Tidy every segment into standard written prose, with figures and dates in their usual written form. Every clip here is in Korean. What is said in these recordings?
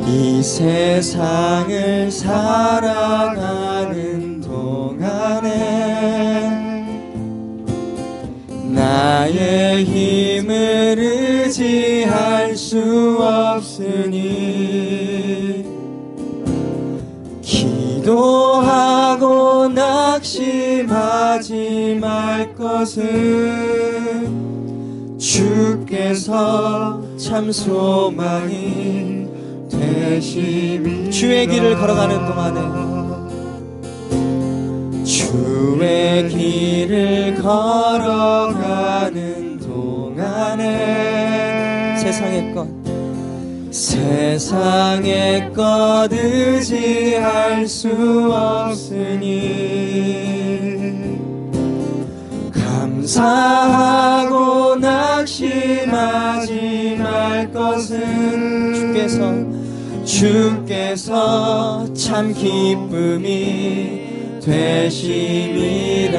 이 세상을 살아가는 동안에 나의 힘을 의지할 수 없으니 기도하고 낙심하지 말 것을 주께서 참 소망이 되시니 주의 길을 걸어가는 동안에 주의 길을 걸어가는 동안에 세상의 것 의지할 수 없으니 감사하고 낙심하지 말 것은 주께서 참 기쁨이 되심이라.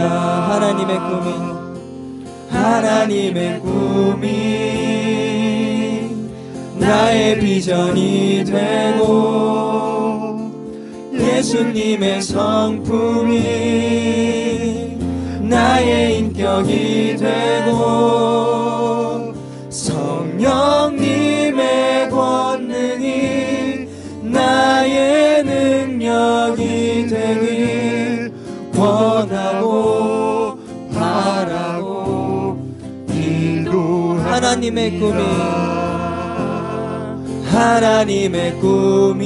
하나님의 꿈이 나의 비전이 되고 예수님의 성품이 나의 인격이 되고 성령님의 권능이 나의 능력이 되길 원하고 바라고 기도합니다. 하나님의 꿈이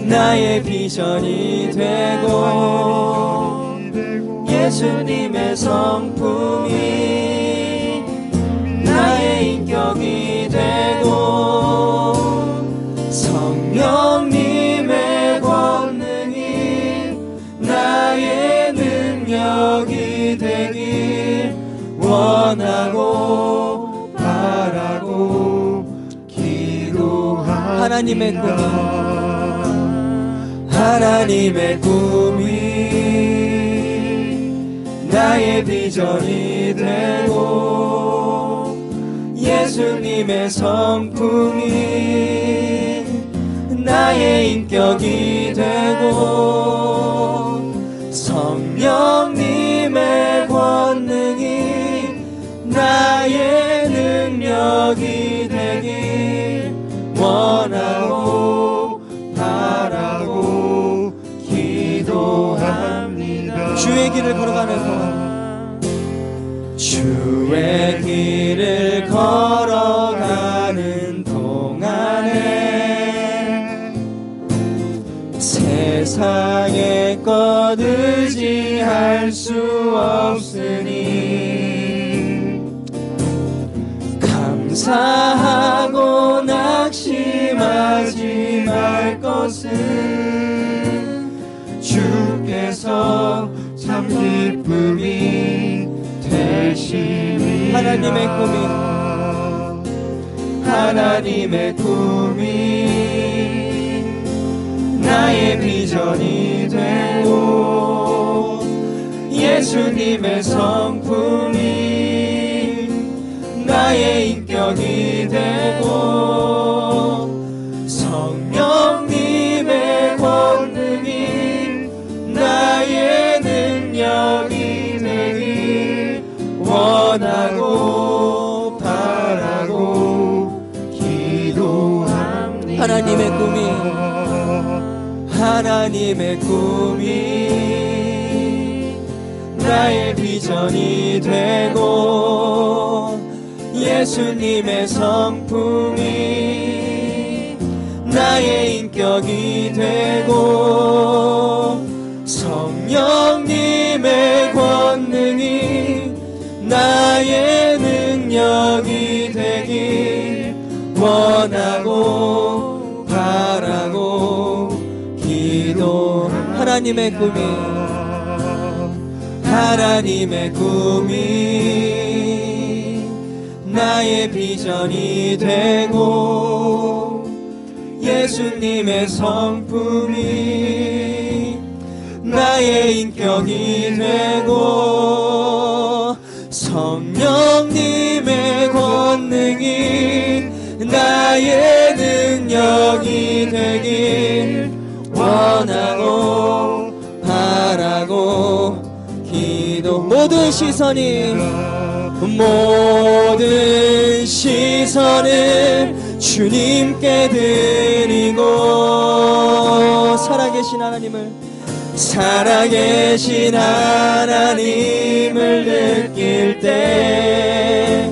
나의 비전이 되고 예수님의 성품이 나의 인격이 되고 성령님의 권능이 나의 능력이 되길 원하고 바라고 기도합니다. 하나님의 꿈이 나의 비전이 되고 예수님의 성품이 나의 인격이 되고 성령님의 권능이 나의 능력이 되길 원하고 바라고 기도합니다. 주의 길을 걸어가는 동안에 세상의 것 의지할 수 없으니 감사하고 낙심하지 말 것은 주께서 참 기쁨이 되시니 하나님의 꿈이 나의 비전이 되고 예수님의 성품이 나의 인격이 되고 성령님의 권능이 나의 능력이 되길 원하고 바라고 기도합니다. 하나님의 꿈이 나의 비전이 되고 예수님의 성품이 나의 인격이 되고 성령님의 권능이 나의 능력이 되길 원하고 바라고 기도합니다. 하나님의 꿈이 나의 비전이 되고 예수님의 성품이 나의 인격이 되고 성령님의 권능이 나의 능력이 되길 원하고 바라고 기도. 모든 시선을 주님께 드리고 살아계신 하나님을 느낄 때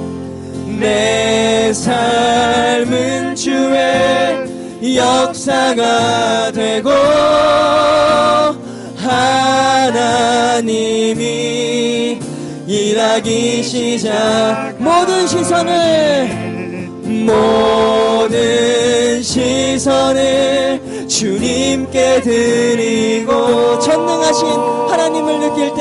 내 삶은 주의 역사가 되고 하나님이 일하기 시작. 모든 시선을 주님께 드리고 전능하신 하나님을 느낄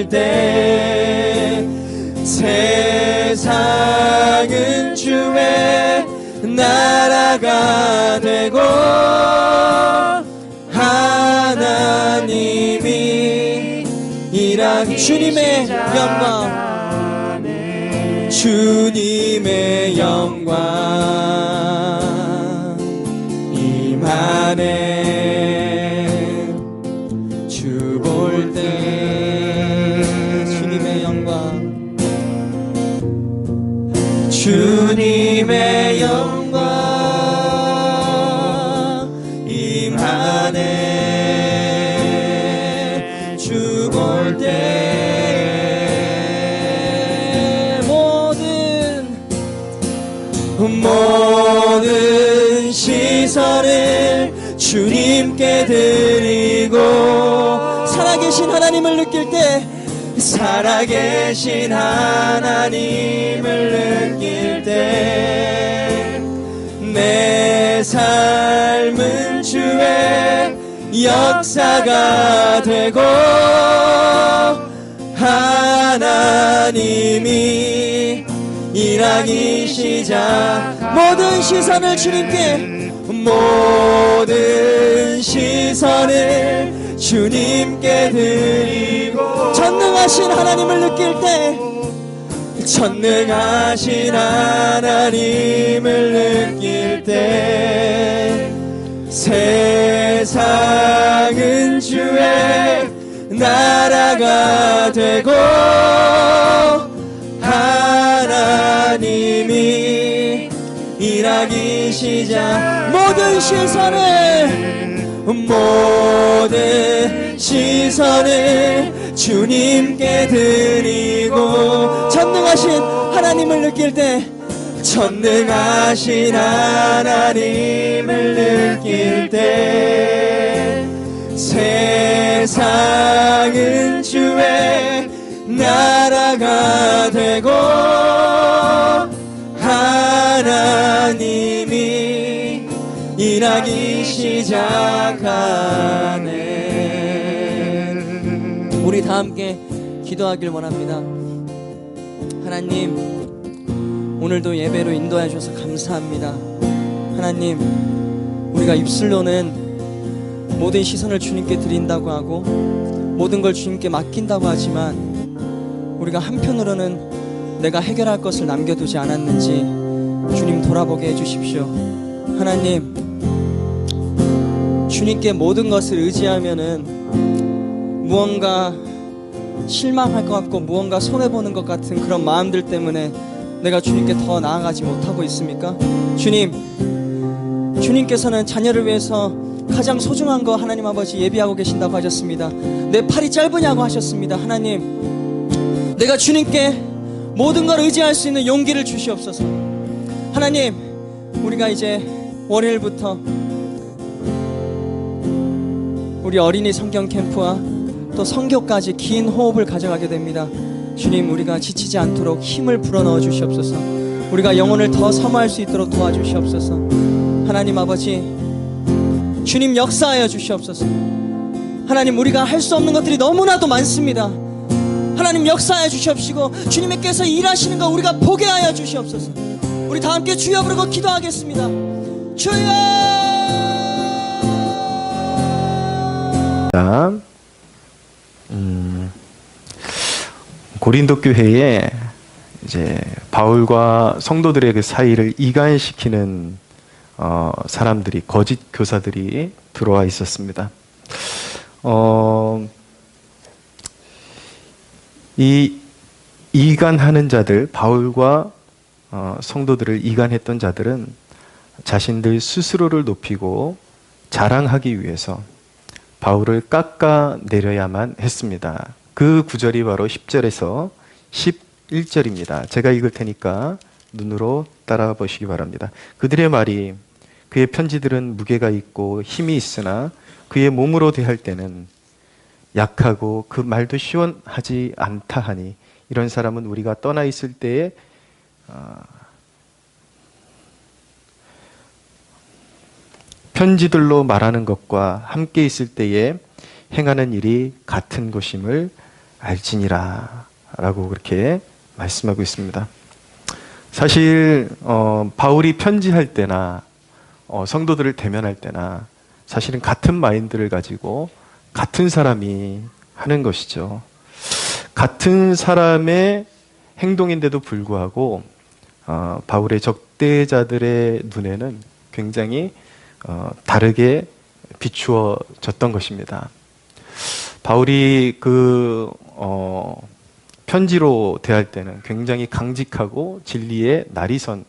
때 세상은 주의 나라가 되고 하나님이 일하기 주님의 영광 임하네. 주 볼 때 주님의 영광 임하네. 주 볼 때 모든 시선을 주님께 드리고 살아계신 하나님을 느낄 때 내 삶은 주의 역사가 되고 하나님이 일하기 시작. 모든 시선을 주님께 드리고 전능하신 하나님을 느낄 때 세상은 주의 나라가 되고 하나님이 일하기 시작. 모든 시선을 주님께 드리고 전능하신 하나님을 느낄 때 세상은 주의 나라가 되고 하나님이 일하기 시작하네. 우리 다 함께 기도하길 원합니다. 하나님, 오늘도 예배로 인도해 주셔서 감사합니다. 하나님, 우리가 입술로는 모든 시선을 주님께 드린다고 하고 모든 걸 주님께 맡긴다고 하지만 우리가 한편으로는 내가 해결할 것을 남겨두지 않았는지 주님 돌아보게 해주십시오. 하나님, 주님께 모든 것을 의지하면은 무언가 실망할 것 같고 무언가 손해보는 것 같은 그런 마음들 때문에 내가 주님께 더 나아가지 못하고 있습니까? 주님께서는 자녀를 위해서 가장 소중한 거 하나님 아버지 예비하고 계신다고 하셨습니다. 내 팔이 짧으냐고 하셨습니다. 하나님, 내가 주님께 모든 걸 의지할 수 있는 용기를 주시옵소서. 하나님, 우리가 이제 월요일부터 우리 어린이 성경 캠프와 또 성교까지 긴 호흡을 가져가게 됩니다. 주님, 우리가 지치지 않도록 힘을 불어넣어 주시옵소서. 우리가 영혼을 더 사모할 수 있도록 도와주시옵소서. 하나님 아버지, 주님 역사하여 주시옵소서. 하나님, 우리가 할 수 없는 것들이 너무나도 많습니다. 하나님 역사하여 주시옵시고 주님께서 일하시는 거 우리가 보게 하여 주시옵소서. 우리 다 함께 주여 부르고 기도하겠습니다. 주여! 고린도 교회에 이제 바울과 성도들의 그 사이를 이간시키는 사람들이, 거짓 교사들이 들어와 있었습니다. 이 이간하는 자들, 바울과 성도들을 이간했던 자들은 자신들 스스로를 높이고 자랑하기 위해서 바울을 깎아내려야만 했습니다. 그 구절이 바로 10절에서 11절입니다. 제가 읽을 테니까 눈으로 따라 보시기 바랍니다. 그들의 말이, 그의 편지들은 무게가 있고 힘이 있으나 그의 몸으로 대할 때는 약하고 그 말도 시원하지 않다 하니, 이런 사람은 우리가 떠나 있을 때에 편지들로 말하는 것과 함께 있을 때에 행하는 일이 같은 것임을 알지니라 라고 그렇게 말씀하고 있습니다. 사실 바울이 편지할 때나 성도들을 대면할 때나 사실은 같은 마인드를 가지고 같은 사람이 하는 것이죠. 같은 사람의 행동인데도 불구하고 바울의 적대자들의 눈에는 굉장히 다르게 비추어졌던 것입니다. 바울이 그 편지로 대할 때는 굉장히 강직하고 진리의 날이 선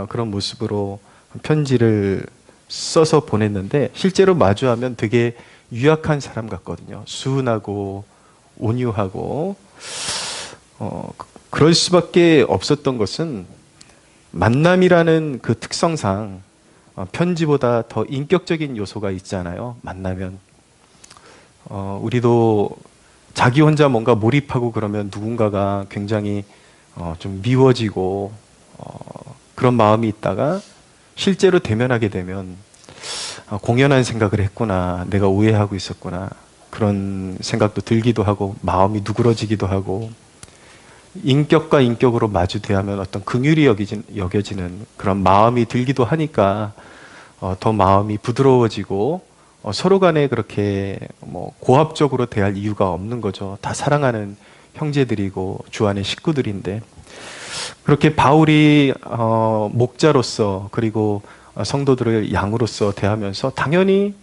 그런 모습으로 편지를 써서 보냈는데, 실제로 마주하면 되게 유약한 사람 같거든요. 순하고 온유하고 그럴 수밖에 없었던 것은 만남이라는 그 특성상 편지보다 더 인격적인 요소가 있잖아요. 만나면 우리도 자기 혼자 뭔가 몰입하고 그러면 누군가가 굉장히 좀 미워지고 그런 마음이 있다가 실제로 대면하게 되면 공연한 생각을 했구나, 내가 오해하고 있었구나, 그런 생각도 들기도 하고 마음이 누그러지기도 하고, 인격과 인격으로 마주 대하면 어떤 긍휼이 여겨지는 그런 마음이 들기도 하니까 더 마음이 부드러워지고 서로 간에 그렇게 고압적으로 대할 이유가 없는 거죠. 다 사랑하는 형제들이고 주 안의 식구들인데, 그렇게 바울이 목자로서 그리고 성도들을 양으로서 대하면서 당연히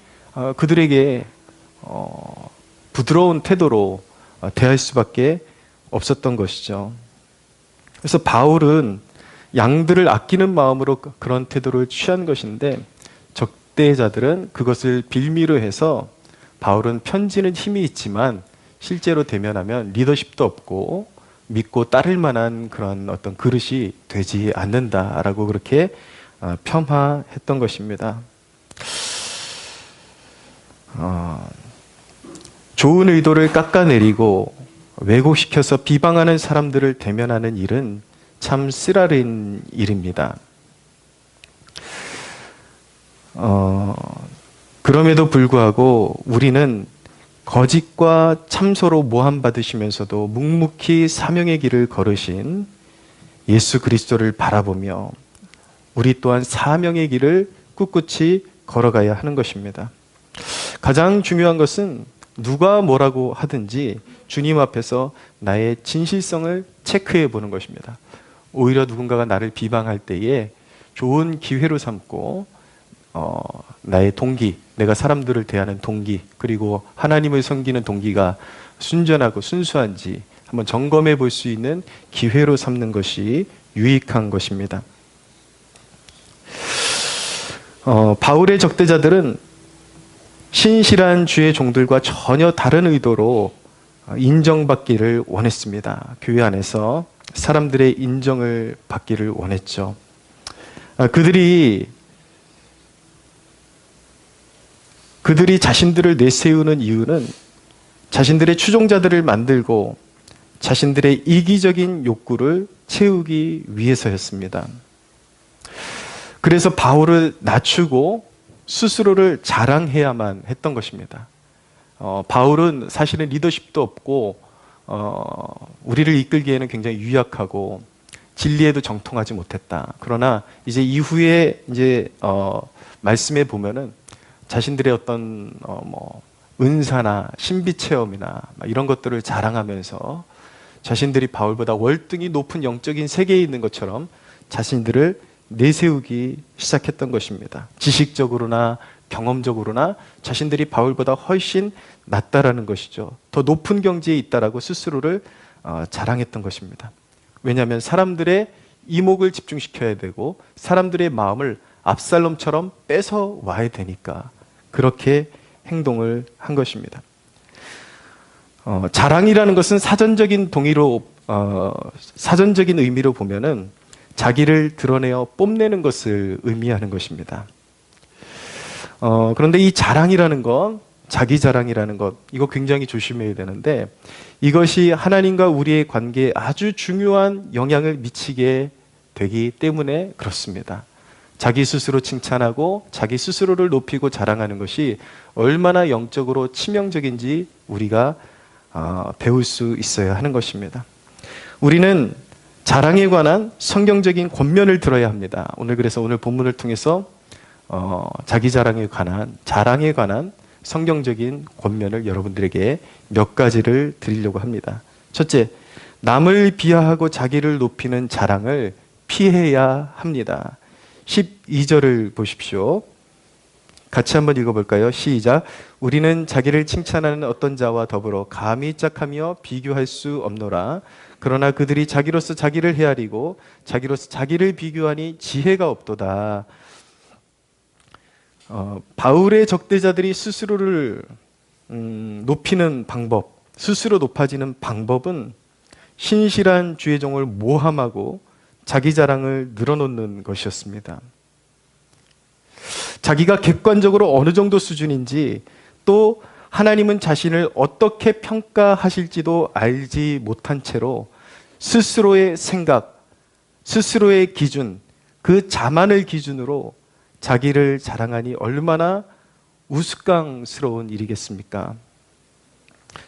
그들에게 부드러운 태도로 대할 수밖에 없었던 것이죠. 그래서 바울은 양들을 아끼는 마음으로 그런 태도를 취한 것인데, 적대자들은 그것을 빌미로 해서 바울은 편지는 힘이 있지만 실제로 대면하면 리더십도 없고 믿고 따를 만한 그런 어떤 그릇이 되지 않는다라고 그렇게 폄하했던 것입니다. 좋은 의도를 깎아내리고 왜곡시켜서 비방하는 사람들을 대면하는 일은 참 쓰라린 일입니다. 그럼에도 불구하고 우리는 거짓과 참소로 모함받으시면서도 묵묵히 사명의 길을 걸으신 예수 그리스도를 바라보며 우리 또한 사명의 길을 꿋꿋이 걸어가야 하는 것입니다. 가장 중요한 것은 누가 뭐라고 하든지 주님 앞에서 나의 진실성을 체크해 보는 것입니다. 오히려 누군가가 나를 비방할 때에 좋은 기회로 삼고 나의 동기, 내가 사람들을 대하는 동기, 그리고 하나님을 섬기는 동기가 순전하고 순수한지 한번 점검해 볼 수 있는 기회로 삼는 것이 유익한 것입니다. 바울의 적대자들은 신실한 주의 종들과 전혀 다른 의도로 인정받기를 원했습니다. 교회 안에서 사람들의 인정을 받기를 원했죠. 그들이 자신들을 내세우는 이유는 자신들의 추종자들을 만들고 자신들의 이기적인 욕구를 채우기 위해서였습니다. 그래서 바울을 낮추고 스스로를 자랑해야만 했던 것입니다. 바울은 사실은 리더십도 없고 우리를 이끌기에는 굉장히 유약하고 진리에도 정통하지 못했다. 그러나 이제 이후에 이제 말씀에 보면은 자신들의 어떤 은사나 신비 체험이나 이런 것들을 자랑하면서 자신들이 바울보다 월등히 높은 영적인 세계에 있는 것처럼 자신들을 내세우기 시작했던 것입니다. 지식적으로나 경험적으로나 자신들이 바울보다 훨씬 낫다라는 것이죠. 더 높은 경지에 있다라고 스스로를 자랑했던 것입니다. 왜냐하면 사람들의 이목을 집중시켜야 되고 사람들의 마음을 압살롬처럼 뺏어 와야 되니까 그렇게 행동을 한 것입니다. 자랑이라는 것은 사전적인 의미로 보면은 자기를 드러내어 뽐내는 것을 의미하는 것입니다. 그런데 이 자랑이라는 것, 자기 자랑이라는 것, 이거 굉장히 조심해야 되는데 이것이 하나님과 우리의 관계에 아주 중요한 영향을 미치게 되기 때문에 그렇습니다. 자기 스스로 칭찬하고 자기 스스로를 높이고 자랑하는 것이 얼마나 영적으로 치명적인지 우리가 배울 수 있어야 하는 것입니다. 우리는 자랑에 관한 성경적인 권면을 들어야 합니다. 그래서 오늘 본문을 통해서 자기 자랑에 관한 성경적인 권면을 여러분들에게 몇 가지를 드리려고 합니다. 첫째, 남을 비하하고 자기를 높이는 자랑을 피해야 합니다. 12절을 보십시오. 같이 한번 읽어볼까요? 시작. 우리는 자기를 칭찬하는 어떤 자와 더불어 감히 짝하며 비교할 수 없노라. 그러나 그들이 자기로서 자기를 헤아리고 자기로서 자기를 비교하니 지혜가 없도다. 바울의 적대자들이 스스로를 높이는 방법, 스스로 높아지는 방법은 신실한 주의 종을 모함하고 자기 자랑을 늘어놓는 것이었습니다. 자기가 객관적으로 어느 정도 수준인지 또 하나님은 자신을 어떻게 평가하실지도 알지 못한 채로 스스로의 생각, 스스로의 기준, 그 자만을 기준으로 자기를 자랑하니 얼마나 우스꽝스러운 일이겠습니까?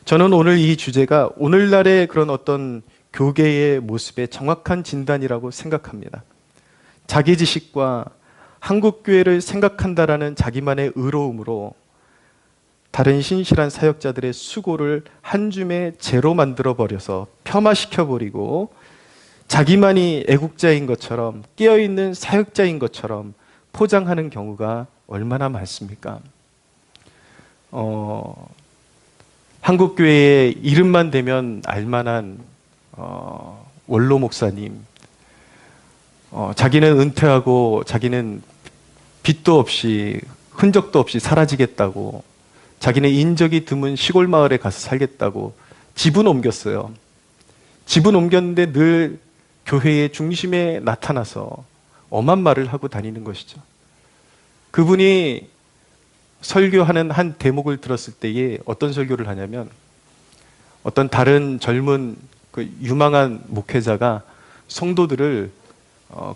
저는 오늘 이 주제가 오늘날의 그런 어떤 교계의 모습의 정확한 진단이라고 생각합니다. 자기 지식과 한국교회를 생각한다라는 자기만의 의로움으로 다른 신실한 사역자들의 수고를 한 줌에 제로 만들어버려서 폄하시켜버리고 자기만이 애국자인 것처럼 깨어있는 사역자인 것처럼 포장하는 경우가 얼마나 많습니까? 한국교회의 이름만 대면 알만한 원로 목사님, 자기는 은퇴하고 자기는 빚도 없이 흔적도 없이 사라지겠다고, 자기는 인적이 드문 시골 마을에 가서 살겠다고 집은 옮겼어요. 집은 옮겼는데 늘 교회의 중심에 나타나서 엄한 말을 하고 다니는 것이죠. 그분이 설교하는 한 대목을 들었을 때에 어떤 설교를 하냐면, 어떤 다른 젊은 유망한 목회자가 성도들을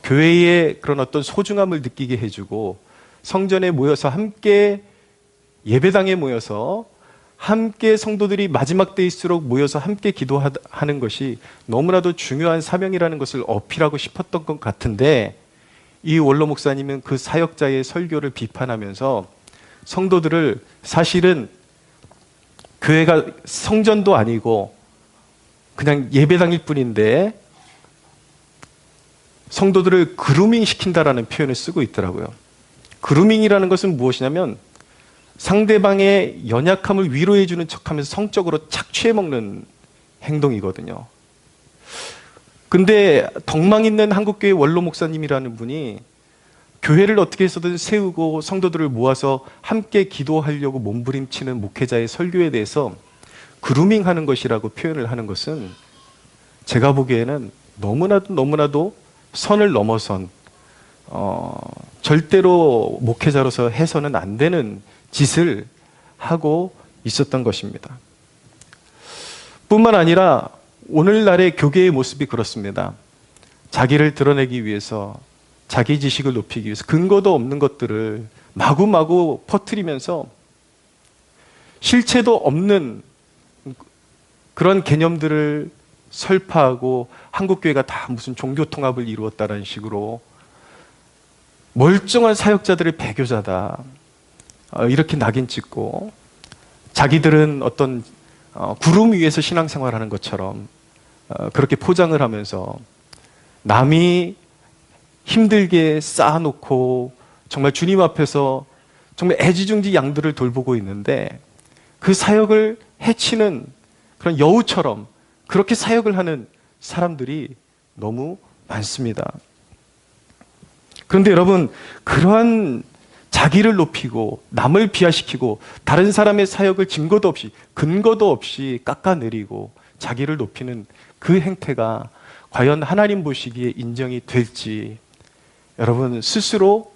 교회의 그런 어떤 소중함을 느끼게 해주고 성전에 모여서 함께 예배당에 모여서 함께 성도들이 마지막 때일수록 모여서 함께 기도하는 것이 너무나도 중요한 사명이라는 것을 어필하고 싶었던 것 같은데, 이 원로 목사님은 그 사역자의 설교를 비판하면서 성도들을 사실은 교회가 성전도 아니고 그냥 예배당일 뿐인데 성도들을 그루밍 시킨다라는 표현을 쓰고 있더라고요. 그루밍이라는 것은 무엇이냐면 상대방의 연약함을 위로해주는 척하면서 성적으로 착취해먹는 행동이거든요. 근데 덕망 있는 한국교회 원로 목사님이라는 분이 교회를 어떻게 해서든 세우고 성도들을 모아서 함께 기도하려고 몸부림치는 목회자의 설교에 대해서 그루밍하는 것이라고 표현을 하는 것은 제가 보기에는 너무나도 선을 넘어선 절대로 목회자로서 해서는 안 되는 짓을 하고 있었던 것입니다. 뿐만 아니라 오늘날의 교계의 모습이 그렇습니다. 자기를 드러내기 위해서, 자기 지식을 높이기 위해서 근거도 없는 것들을 마구마구 퍼뜨리면서 실체도 없는 그런 개념들을 설파하고 한국교회가 다 무슨 종교통합을 이루었다는 식으로 멀쩡한 사역자들의 배교자다, 이렇게 낙인 찍고 자기들은 어떤 구름 위에서 신앙생활하는 것처럼 그렇게 포장을 하면서 남이 힘들게 쌓아놓고 정말 주님 앞에서 정말 애지중지 양들을 돌보고 있는데 그 사역을 해치는 그런 여우처럼 그렇게 사역을 하는 사람들이 너무 많습니다. 그런데 여러분, 그러한 자기를 높이고 남을 비하시키고 다른 사람의 사역을 증거도 없이 근거도 없이 깎아내리고 자기를 높이는 그 행태가 과연 하나님 보시기에 인정이 될지 여러분 스스로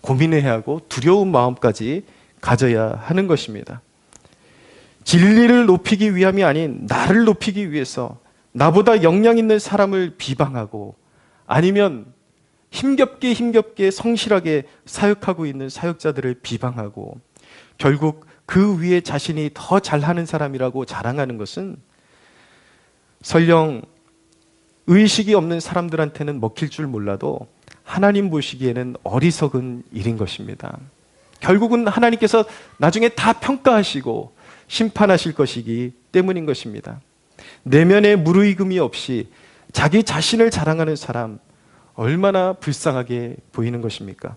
고민해야 하고 두려운 마음까지 가져야 하는 것입니다. 진리를 높이기 위함이 아닌 나를 높이기 위해서 나보다 역량 있는 사람을 비방하고 아니면 힘겹게 성실하게 사역하고 있는 사역자들을 비방하고 결국 그 위에 자신이 더 잘하는 사람이라고 자랑하는 것은 설령 의식이 없는 사람들한테는 먹힐 줄 몰라도 하나님 보시기에는 어리석은 일인 것입니다. 결국은 하나님께서 나중에 다 평가하시고 심판하실 것이기 때문인 것입니다. 내면에 무르익음이 없이 자기 자신을 자랑하는 사람 얼마나 불쌍하게 보이는 것입니까?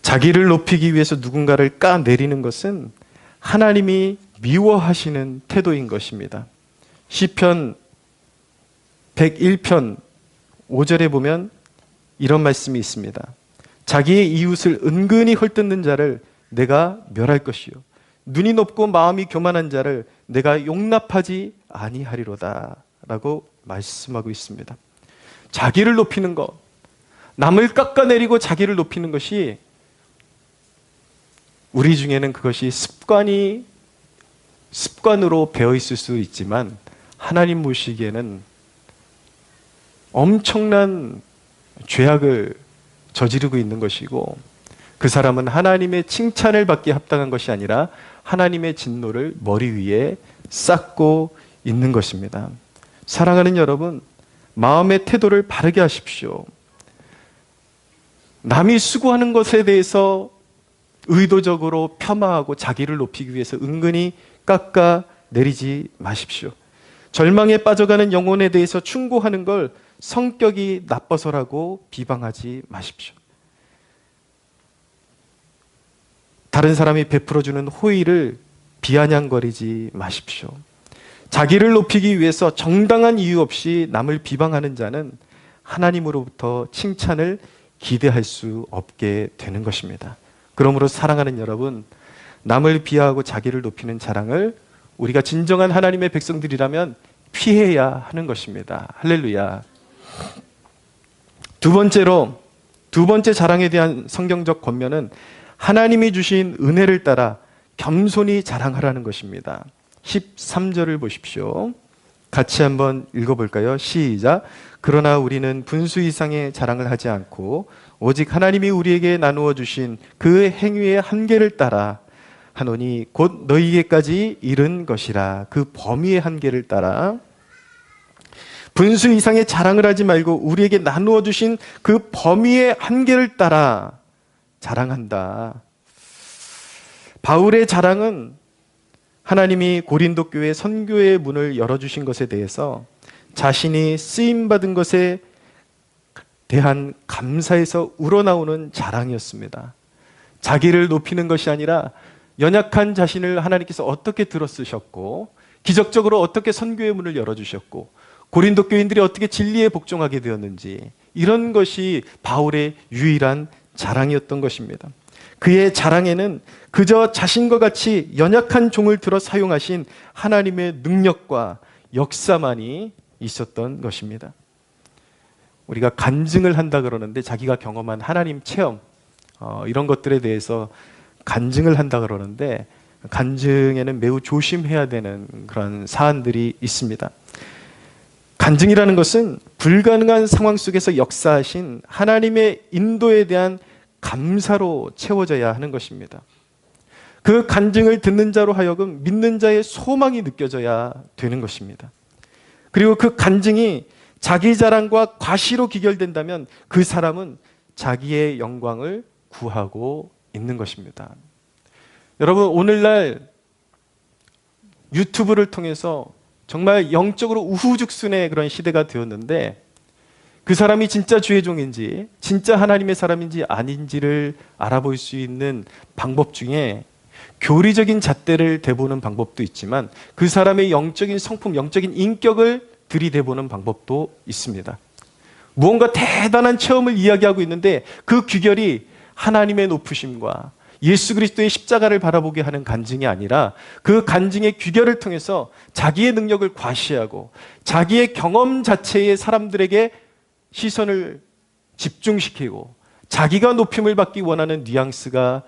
자기를 높이기 위해서 누군가를 까내리는 것은 하나님이 미워하시는 태도인 것입니다. 시편 101편 5절에 보면 이런 말씀이 있습니다. 자기의 이웃을 은근히 헐뜯는 자를 내가 멸할 것이요 눈이 높고 마음이 교만한 자를 내가 용납하지 아니하리로다 라고 말씀하고 있습니다. 자기를 높이는 것, 남을 깎아내리고 자기를 높이는 것이 우리 중에는 그것이 습관으로 배어 있을 수 있지만 하나님 보시기에는 엄청난 죄악을 저지르고 있는 것이고 그 사람은 하나님의 칭찬을 받기에 합당한 것이 아니라 하나님의 진노를 머리 위에 쌓고 있는 것입니다. 사랑하는 여러분, 마음의 태도를 바르게 하십시오. 남이 수고하는 것에 대해서 의도적으로 폄하하고 자기를 높이기 위해서 은근히 깎아내리지 마십시오. 절망에 빠져가는 영혼에 대해서 충고하는 걸 성격이 나빠서라고 비방하지 마십시오. 다른 사람이 베풀어주는 호의를 비아냥거리지 마십시오. 자기를 높이기 위해서 정당한 이유 없이 남을 비방하는 자는 하나님으로부터 칭찬을 기대할 수 없게 되는 것입니다. 그러므로 사랑하는 여러분, 남을 비하하고 자기를 높이는 자랑을 우리가 진정한 하나님의 백성들이라면 피해야 하는 것입니다. 할렐루야. 두 번째 자랑에 대한 성경적 권면은 하나님이 주신 은혜를 따라 겸손히 자랑하라는 것입니다. 13절을 보십시오. 같이 한번 읽어볼까요? 시작. 그러나 우리는 분수 이상의 자랑을 하지 않고 오직 하나님이 우리에게 나누어 주신 그 행위의 한계를 따라 하노니 곧 너희에게까지 이른 것이라. 그 범위의 한계를 따라 분수 이상의 자랑을 하지 말고 우리에게 나누어 주신 그 범위의 한계를 따라 자랑한다. 바울의 자랑은 하나님이 고린도 교회 선교의 문을 열어주신 것에 대해서 자신이 쓰임받은 것에 대한 감사에서 우러나오는 자랑이었습니다. 자기를 높이는 것이 아니라 연약한 자신을 하나님께서 어떻게 들어쓰셨고 기적적으로 어떻게 선교의 문을 열어주셨고 고린도 교인들이 어떻게 진리에 복종하게 되었는지 이런 것이 바울의 유일한 자랑이었던 것입니다. 그의 자랑에는 그저 자신과 같이 연약한 종을 들어 사용하신 하나님의 능력과 역사만이 있었던 것입니다. 우리가 간증을 한다 그러는데 자기가 경험한 하나님 체험 이런 것들에 대해서 간증을 한다 그러는데 간증에는 매우 조심해야 되는 그런 사안들이 있습니다. 간증이라는 것은 불가능한 상황 속에서 역사하신 하나님의 인도에 대한 감사로 채워져야 하는 것입니다. 그 간증을 듣는 자로 하여금 믿는 자의 소망이 느껴져야 되는 것입니다. 그리고 그 간증이 자기 자랑과 과시로 기결된다면 그 사람은 자기의 영광을 구하고 있는 것입니다. 여러분, 오늘날 유튜브를 통해서 정말 영적으로 우후죽순의 그런 시대가 되었는데, 그 사람이 진짜 주의 종인지 진짜 하나님의 사람인지 아닌지를 알아볼 수 있는 방법 중에 교리적인 잣대를 대보는 방법도 있지만, 그 사람의 영적인 성품, 영적인 인격을 들이대보는 방법도 있습니다. 무언가 대단한 체험을 이야기하고 있는데 그 귀결이 하나님의 높으심과 예수 그리스도의 십자가를 바라보게 하는 간증이 아니라, 그 간증의 귀결을 통해서 자기의 능력을 과시하고 자기의 경험 자체에 사람들에게 시선을 집중시키고 자기가 높임을 받기 원하는 뉘앙스가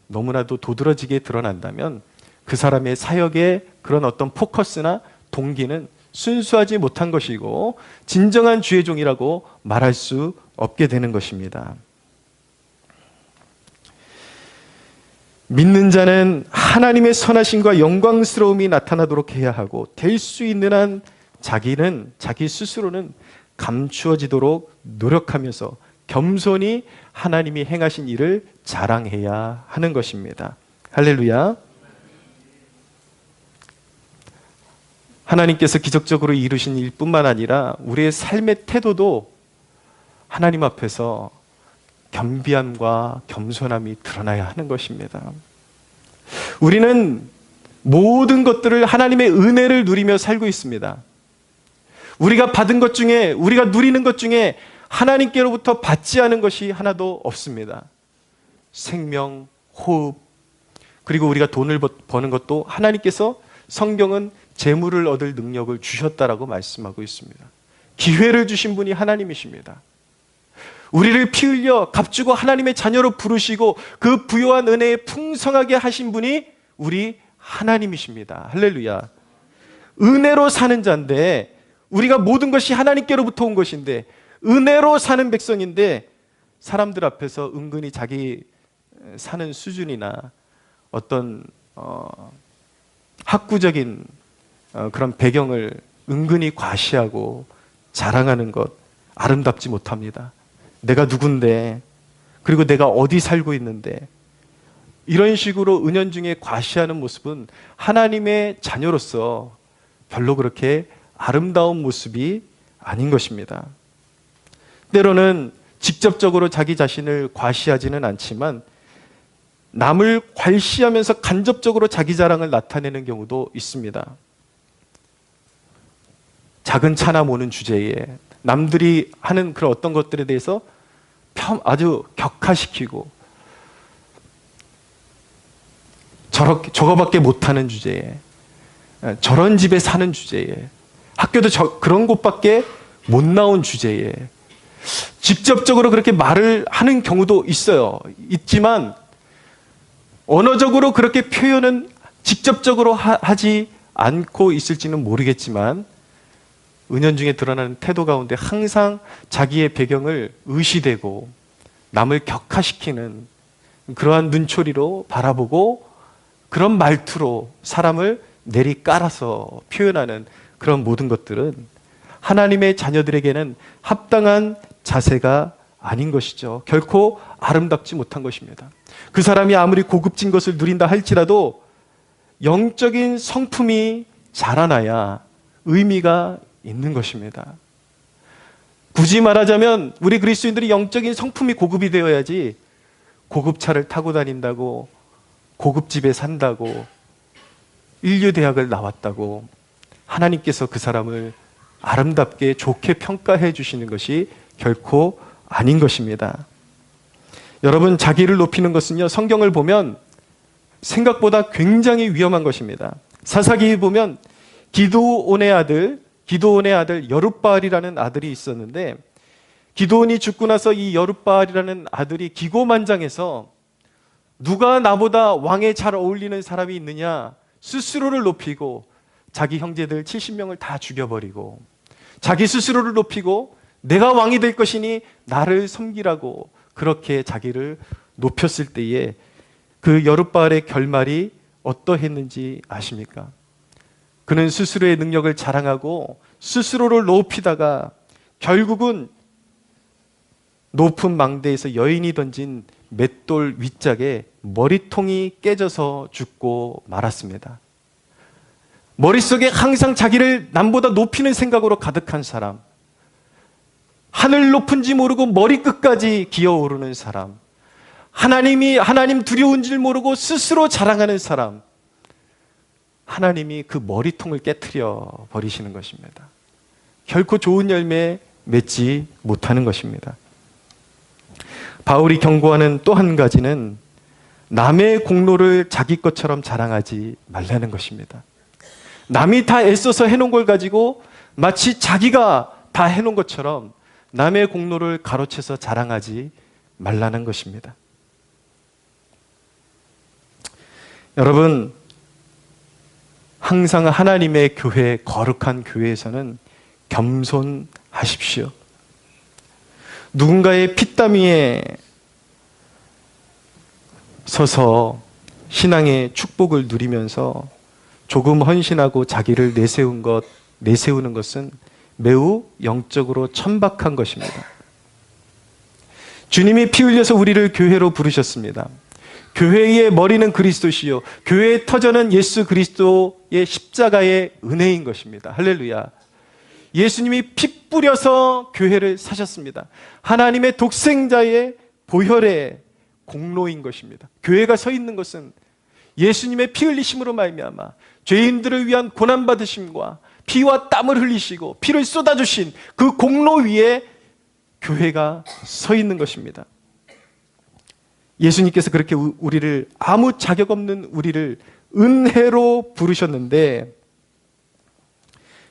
너무나도 도드라지게 드러난다면, 그 사람의 사역의 그런 어떤 포커스나 동기는 순수하지 못한 것이고 진정한 주의 종이라고 말할 수 없게 되는 것입니다. 믿는 자는 하나님의 선하심과 영광스러움이 나타나도록 해야 하고, 될 수 있는 한 자기 스스로는 감추어지도록 노력하면서 겸손히 하나님이 행하신 일을 자랑해야 하는 것입니다. 할렐루야. 하나님께서 기적적으로 이루신 일뿐만 아니라 우리의 삶의 태도도 하나님 앞에서 겸비함과 겸손함이 드러나야 하는 것입니다. 우리는 모든 것들을 하나님의 은혜를 누리며 살고 있습니다. 우리가 받은 것 중에, 우리가 누리는 것 중에 하나님께로부터 받지 않은 것이 하나도 없습니다. 생명, 호흡, 그리고 우리가 돈을 버는 것도 하나님께서, 성경은 재물을 얻을 능력을 주셨다라고 말씀하고 있습니다. 기회를 주신 분이 하나님이십니다. 우리를 피 흘려 값주고 하나님의 자녀로 부르시고 그 부요한 은혜에 풍성하게 하신 분이 우리 하나님이십니다. 할렐루야. 은혜로 사는 자인데, 우리가 모든 것이 하나님께로부터 온 것인데, 은혜로 사는 백성인데, 사람들 앞에서 은근히 자기 사는 수준이나 어떤 학구적인 그런 배경을 은근히 과시하고 자랑하는 것, 아름답지 못합니다. 내가 누군데, 그리고 내가 어디 살고 있는데, 이런 식으로 은연중에 과시하는 모습은 하나님의 자녀로서 별로 그렇게 아름다운 모습이 아닌 것입니다. 때로는 직접적으로 자기 자신을 과시하지는 않지만 남을 괄시하면서 간접적으로 자기 자랑을 나타내는 경우도 있습니다. 작은 차나 모는 주제에 남들이 하는 그런 어떤 것들에 대해서 아주 격하시키고, 저거밖에 못하는 주제에, 저런 집에 사는 주제에, 학교도 그런 곳밖에 못 나온 주제에 직접적으로 그렇게 말을 하는 경우도 있지만 언어적으로 그렇게 표현은 직접적으로 하지 않고 있을지는 모르겠지만, 은연중에 드러나는 태도 가운데 항상 자기의 배경을 의시되고 남을 격하시키는 그러한 눈초리로 바라보고, 그런 말투로 사람을 내리깔아서 표현하는 그런 모든 것들은 하나님의 자녀들에게는 합당한 자세가 아닌 것이죠. 결코 아름답지 못한 것입니다. 그 사람이 아무리 고급진 것을 누린다 할지라도 영적인 성품이 자라나야 의미가 있는 것입니다. 굳이 말하자면 우리 그리스도인들이 영적인 성품이 고급이 되어야지, 고급차를 타고 다닌다고, 고급집에 산다고, 인류대학을 나왔다고 하나님께서 그 사람을 아름답게 좋게 평가해 주시는 것이 결코 아닌 것입니다. 여러분, 자기를 높이는 것은요, 성경을 보면 생각보다 굉장히 위험한 것입니다. 사사기 보면 기드온의 아들 여룻바알이라는 아들이 있었는데, 기드온이 죽고 나서 이 여룻바알이라는 아들이 기고만장해서 누가 나보다 왕에 잘 어울리는 사람이 있느냐, 스스로를 높이고 자기 형제들 70명을 다 죽여버리고 자기 스스로를 높이고 내가 왕이 될 것이니 나를 섬기라고 그렇게 자기를 높였을 때에 그 여룻바알의 결말이 어떠했는지 아십니까? 그는 스스로의 능력을 자랑하고 스스로를 높이다가 결국은 높은 망대에서 여인이 던진 맷돌 윗짝에 머리통이 깨져서 죽고 말았습니다. 머릿속에 항상 자기를 남보다 높이는 생각으로 가득한 사람, 하늘 높은지 모르고 머리끝까지 기어오르는 사람, 하나님 두려운 줄 모르고 스스로 자랑하는 사람, 하나님이 그 머리통을 깨트려 버리시는 것입니다. 결코 좋은 열매 맺지 못하는 것입니다. 바울이 경고하는 또 한 가지는 남의 공로를 자기 것처럼 자랑하지 말라는 것입니다. 남이 다 애써서 해놓은 걸 가지고 마치 자기가 다 해놓은 것처럼 남의 공로를 가로채서 자랑하지 말라는 것입니다. 여러분, 항상 하나님의 교회, 거룩한 교회에서는 겸손하십시오. 누군가의 피땀 위에 서서 신앙의 축복을 누리면서 조금 헌신하고 자기를 내세우는 것은 매우 영적으로 천박한 것입니다. 주님이 피 흘려서 우리를 교회로 부르셨습니다. 교회의 머리는 그리스도시요 교회의 터전은 예수 그리스도의 십자가의 은혜인 것입니다. 할렐루야. 예수님이 피 뿌려서 교회를 사셨습니다. 하나님의 독생자의 보혈의 공로인 것입니다. 교회가 서 있는 것은 예수님의 피 흘리심으로 말미암아 죄인들을 위한 고난받으심과 피와 땀을 흘리시고 피를 쏟아주신 그 공로 위에 교회가 서 있는 것입니다. 예수님께서 그렇게 우리를, 아무 자격 없는 우리를 은혜로 부르셨는데,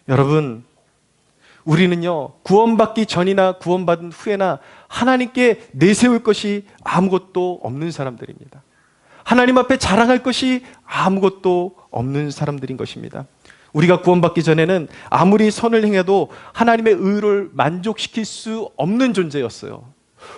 여러분, 우리는요, 구원받기 전이나 구원받은 후에나 하나님께 내세울 것이 아무것도 없는 사람들입니다. 하나님 앞에 자랑할 것이 아무것도 없는 사람들인 것입니다. 우리가 구원받기 전에는 아무리 선을 행해도 하나님의 의를 만족시킬 수 없는 존재였어요.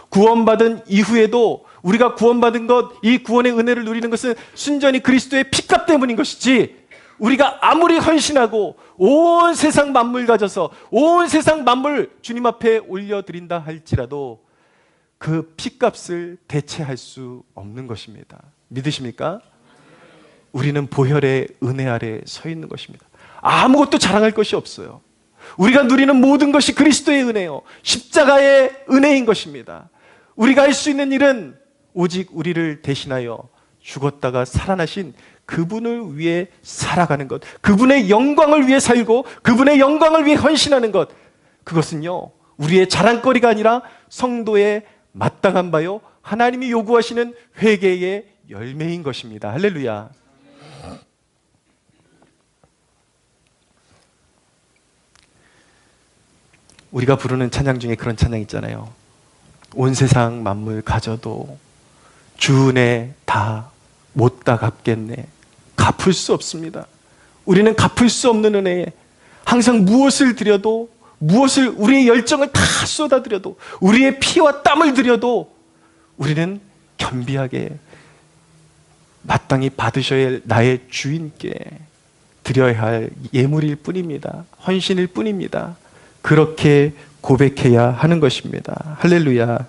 구원받은 이후에도 우리가 구원받은 것, 이 구원의 은혜를 누리는 것은 순전히 그리스도의 피값 때문인 것이지, 우리가 아무리 헌신하고 온 세상 만물 가져서 온 세상 만물 주님 앞에 올려드린다 할지라도 그 피값을 대체할 수 없는 것입니다. 믿으십니까? 우리는 보혈의 은혜 아래 서 있는 것입니다. 아무것도 자랑할 것이 없어요. 우리가 누리는 모든 것이 그리스도의 은혜요, 십자가의 은혜인 것입니다. 우리가 할 수 있는 일은 오직 우리를 대신하여 죽었다가 살아나신 그분을 위해 살아가는 것, 그분의 영광을 위해 살고 그분의 영광을 위해 헌신하는 것, 그것은요 우리의 자랑거리가 아니라 성도의 마땅한 바요 하나님이 요구하시는 회개의 열매인 것입니다. 할렐루야. 우리가 부르는 찬양 중에 그런 찬양 있잖아요. 온 세상 만물 가져도 주 은혜 다 못다 갚겠네. 갚을 수 없습니다. 우리는 갚을 수 없는 은혜에 항상 무엇을 드려도, 우리의 열정을 다 쏟아드려도, 우리의 피와 땀을 드려도 우리는 겸비하게 마땅히 받으셔야 할 나의 주인께 드려야 할 예물일 뿐입니다. 헌신일 뿐입니다. 그렇게 고백해야 하는 것입니다. 할렐루야.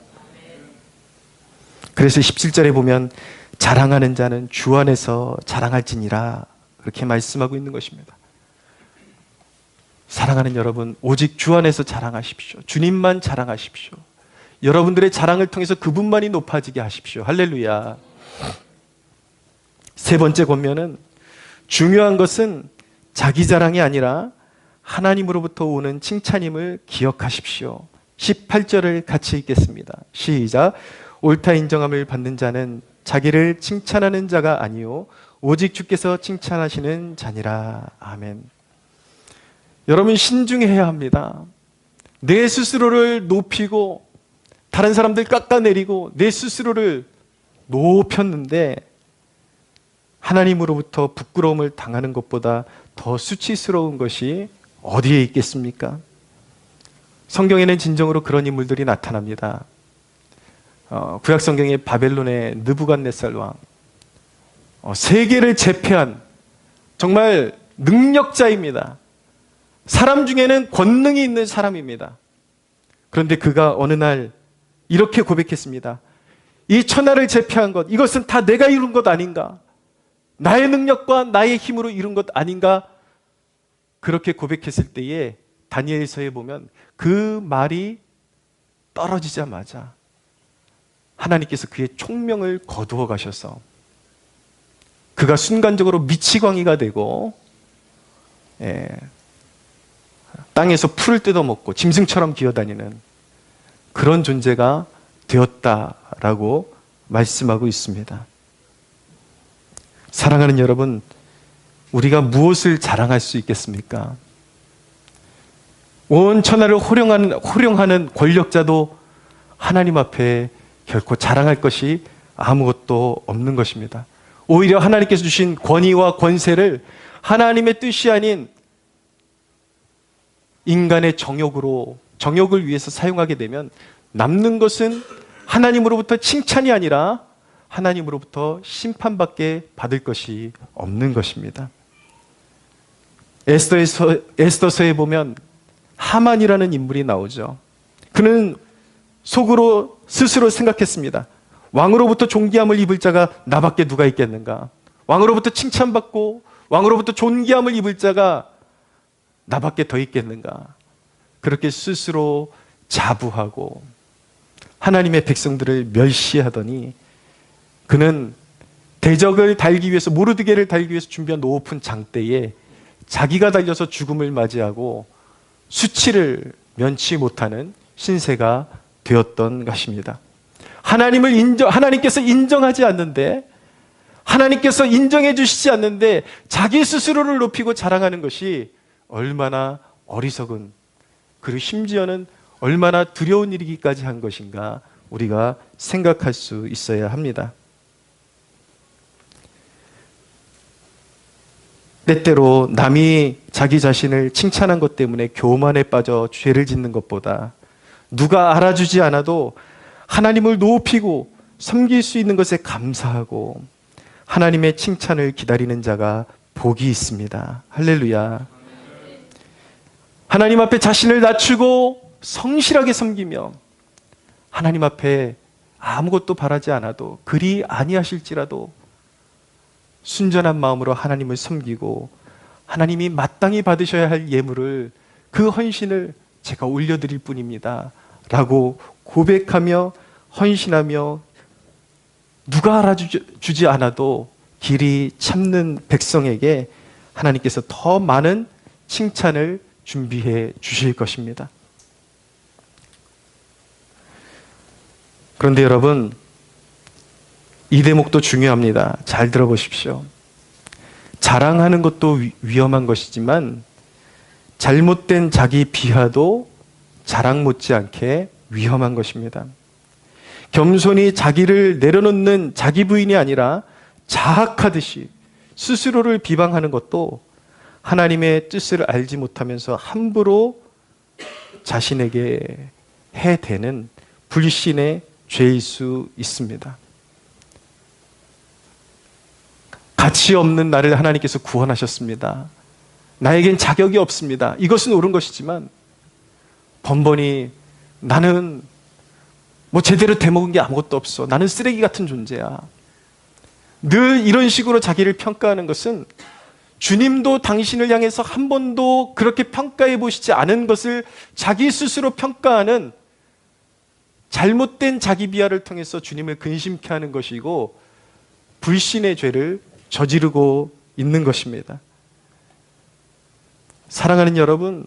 그래서 17절에 보면 자랑하는 자는 주 안에서 자랑할지니라, 그렇게 말씀하고 있는 것입니다. 사랑하는 여러분, 오직 주 안에서 자랑하십시오. 주님만 자랑하십시오. 여러분들의 자랑을 통해서 그분만이 높아지게 하십시오. 할렐루야. 세 번째 권면은, 중요한 것은 자기 자랑이 아니라 하나님으로부터 오는 칭찬임을 기억하십시오. 18절을 같이 읽겠습니다. 시작. 옳다 인정함을 받는 자는 자기를 칭찬하는 자가 아니요 오직 주께서 칭찬하시는 자니라. 아멘. 여러분, 신중해야 합니다. 내 스스로를 높이고 다른 사람들 깎아내리고 내 스스로를 높였는데 하나님으로부터 부끄러움을 당하는 것보다 더 수치스러운 것이 어디에 있겠습니까? 성경에는 진정으로 그런 인물들이 나타납니다. 구약 성경의 바벨론의 느부갓네살 왕, 세계를 제패한 정말 능력자입니다. 사람 중에는 권능이 있는 사람입니다. 그런데 그가 어느 날 이렇게 고백했습니다. 이 천하를 제패한 것, 이것은 다 내가 이룬 것 아닌가? 나의 능력과 나의 힘으로 이룬 것 아닌가? 그렇게 고백했을 때에 다니엘서에 보면 그 말이 떨어지자마자 하나님께서 그의 총명을 거두어 가셔서 그가 순간적으로 미치광이가 되고 땅에서 풀을 뜯어먹고 짐승처럼 기어다니는 그런 존재가 되었다라고 말씀하고 있습니다. 사랑하는 여러분, 우리가 무엇을 자랑할 수 있겠습니까? 온 천하를 호령하는 권력자도 하나님 앞에 결코 자랑할 것이 아무것도 없는 것입니다. 오히려 하나님께서 주신 권위와 권세를 하나님의 뜻이 아닌 인간의 정욕을 위해서 사용하게 되면 남는 것은 하나님으로부터 칭찬이 아니라 하나님으로부터 심판밖에 받을 것이 없는 것입니다. 에스더서에 보면 하만이라는 인물이 나오죠. 그는 속으로 스스로 생각했습니다. 왕으로부터 존귀함을 입을 자가 나밖에 누가 있겠는가? 왕으로부터 칭찬받고 왕으로부터 존귀함을 입을 자가 나밖에 더 있겠는가? 그렇게 스스로 자부하고 하나님의 백성들을 멸시하더니 그는 대적을 달기 위해서, 모르드게를 달기 위해서 준비한 오픈 장대에 자기가 달려서 죽음을 맞이하고 수치를 면치 못하는 신세가 되었던 것입니다. 하나님께서 인정하지 않는데, 하나님께서 인정해 주시지 않는데 자기 스스로를 높이고 자랑하는 것이 얼마나 어리석은, 그리고 심지어는 얼마나 두려운 일이기까지 한 것인가 우리가 생각할 수 있어야 합니다. 때때로 남이 자기 자신을 칭찬한 것 때문에 교만에 빠져 죄를 짓는 것보다 누가 알아주지 않아도 하나님을 높이고 섬길 수 있는 것에 감사하고 하나님의 칭찬을 기다리는 자가 복이 있습니다. 할렐루야. 하나님 앞에 자신을 낮추고 성실하게 섬기며 하나님 앞에 아무것도 바라지 않아도 그리 아니하실지라도 순전한 마음으로 하나님을 섬기고 하나님이 마땅히 받으셔야 할 예물을, 그 헌신을 제가 올려드릴 뿐입니다 라고 고백하며 헌신하며 누가 알아주지 않아도 길이 참는 백성에게 하나님께서 더 많은 칭찬을 준비해 주실 것입니다. 그런데 여러분, 이 대목도 중요합니다. 잘 들어보십시오. 자랑하는 것도 위험한 것이지만 잘못된 자기 비하도 자랑 못지않게 위험한 것입니다. 겸손히 자기를 내려놓는 자기 부인이 아니라 자학하듯이 스스로를 비방하는 것도 하나님의 뜻을 알지 못하면서 함부로 자신에게 해대는 불신의 죄일 수 있습니다. 가치 없는 나를 하나님께서 구원하셨습니다. 나에겐 자격이 없습니다. 이것은 옳은 것이지만 번번이 나는 제대로 되먹은 게 아무것도 없어. 나는 쓰레기 같은 존재야. 늘 이런 식으로 자기를 평가하는 것은 주님도 당신을 향해서 한 번도 그렇게 평가해 보시지 않은 것을 자기 스스로 평가하는 잘못된 자기 비하를 통해서 주님을 근심케 하는 것이고 불신의 죄를 저지르고 있는 것입니다. 사랑하는 여러분,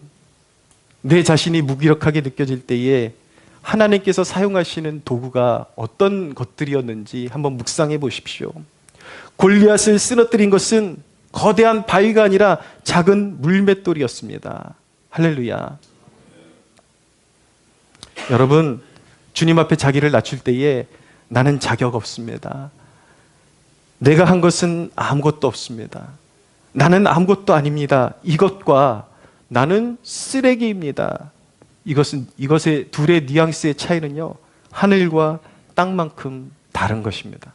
내 자신이 무기력하게 느껴질 때에 하나님께서 사용하시는 도구가 어떤 것들이었는지 한번 묵상해 보십시오. 골리앗을 쓰러뜨린 것은 거대한 바위가 아니라 작은 물맷돌이었습니다. 할렐루야. 여러분, 주님 앞에 자기를 낮출 때에 나는 자격 없습니다. 내가 한 것은 아무것도 없습니다. 나는 아무것도 아닙니다. 이것과 나는 쓰레기입니다. 이것의 둘의 뉘앙스의 차이는요, 하늘과 땅만큼 다른 것입니다.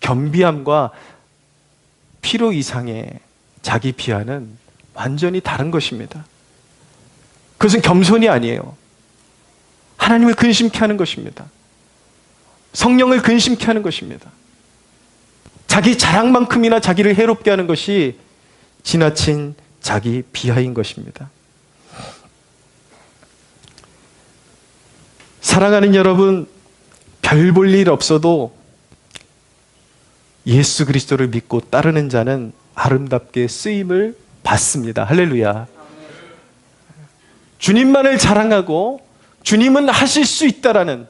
겸비함과 필요 이상의 자기 비하는 완전히 다른 것입니다. 그것은 겸손이 아니에요. 하나님을 근심케 하는 것입니다. 성령을 근심케 하는 것입니다. 자기 자랑만큼이나 자기를 해롭게 하는 것이 지나친 자기 비하인 것입니다. 사랑하는 여러분, 별 볼 일 없어도 예수 그리스도를 믿고 따르는 자는 아름답게 쓰임을 받습니다. 할렐루야. 주님만을 자랑하고 주님은 하실 수 있다라는,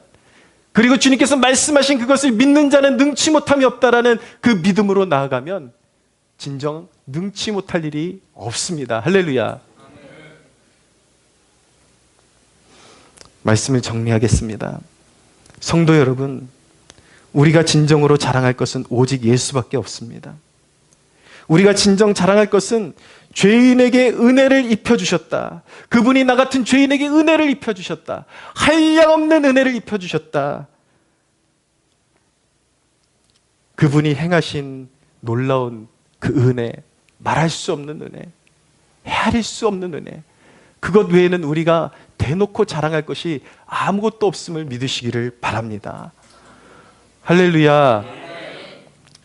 그리고 주님께서 말씀하신 그것을 믿는 자는 능치 못함이 없다라는 그 믿음으로 나아가면 진정 능치 못할 일이 없습니다. 할렐루야. 말씀을 정리하겠습니다. 성도 여러분, 우리가 진정으로 자랑할 것은 오직 예수밖에 없습니다. 우리가 진정 자랑할 것은 죄인에게 은혜를 입혀주셨다. 그분이 나 같은 죄인에게 은혜를 입혀주셨다. 한량없는 은혜를 입혀주셨다. 그분이 행하신 놀라운 그 은혜, 말할 수 없는 은혜, 헤아릴 수 없는 은혜, 그것 외에는 우리가 대놓고 자랑할 것이 아무것도 없음을 믿으시기를 바랍니다. 할렐루야.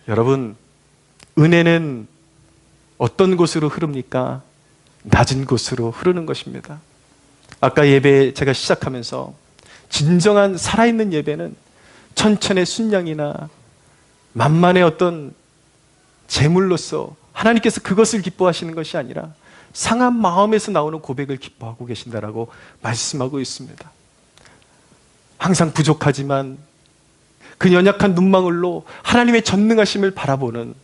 여러분, 은혜는 어떤 곳으로 흐릅니까? 낮은 곳으로 흐르는 것입니다. 아까 예배 제가 시작하면서 진정한 살아있는 예배는 천천의 순양이나 만만의 어떤 제물로서 하나님께서 그것을 기뻐하시는 것이 아니라 상한 마음에서 나오는 고백을 기뻐하고 계신다라고 말씀하고 있습니다. 항상 부족하지만 그 연약한 눈망울로 하나님의 전능하심을 바라보는,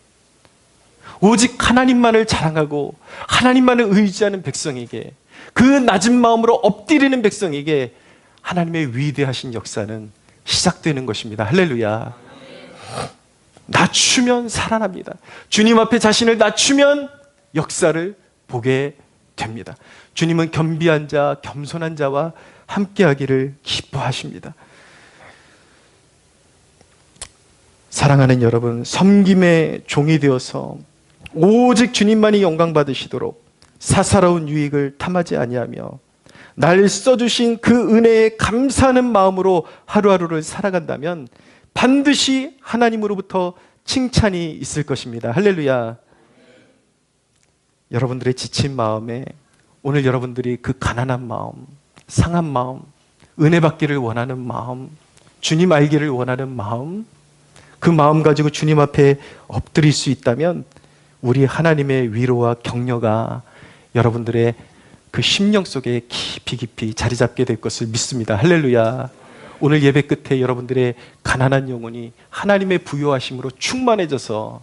오직 하나님만을 자랑하고 하나님만을 의지하는 백성에게, 그 낮은 마음으로 엎드리는 백성에게 하나님의 위대하신 역사는 시작되는 것입니다. 할렐루야. 낮추면 살아납니다. 주님 앞에 자신을 낮추면 역사를 보게 됩니다. 주님은 겸비한 자, 겸손한 자와 함께하기를 기뻐하십니다. 사랑하는 여러분, 섬김의 종이 되어서 오직 주님만이 영광 받으시도록 사사로운 유익을 탐하지 아니하며 날 써주신 그 은혜에 감사하는 마음으로 하루하루를 살아간다면 반드시 하나님으로부터 칭찬이 있을 것입니다. 할렐루야. 여러분들의 지친 마음에 오늘 여러분들이 그 가난한 마음, 상한 마음, 은혜 받기를 원하는 마음, 주님 알기를 원하는 마음, 그 마음 가지고 주님 앞에 엎드릴 수 있다면 우리 하나님의 위로와 격려가 여러분들의 그 심령 속에 깊이 깊이 자리 잡게 될 것을 믿습니다. 할렐루야. 오늘 예배 끝에 여러분들의 가난한 영혼이 하나님의 부요하심으로 충만해져서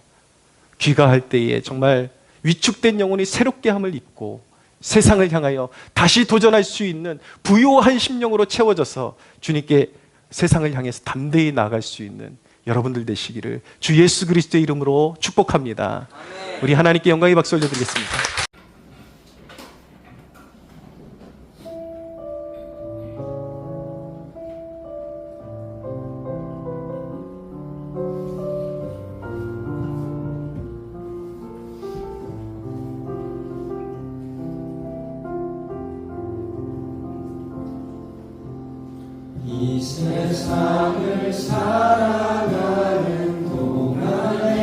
귀가할 때에 정말 위축된 영혼이 새롭게 함을 입고 세상을 향하여 다시 도전할 수 있는 부요한 심령으로 채워져서 주님께 세상을 향해서 담대히 나아갈 수 있는 여러분들 되시기를 주 예수 그리스도의 이름으로 축복합니다. 우리 하나님께 영광의 박수 올려드리겠습니다. 이 세상을 살아가는 동안에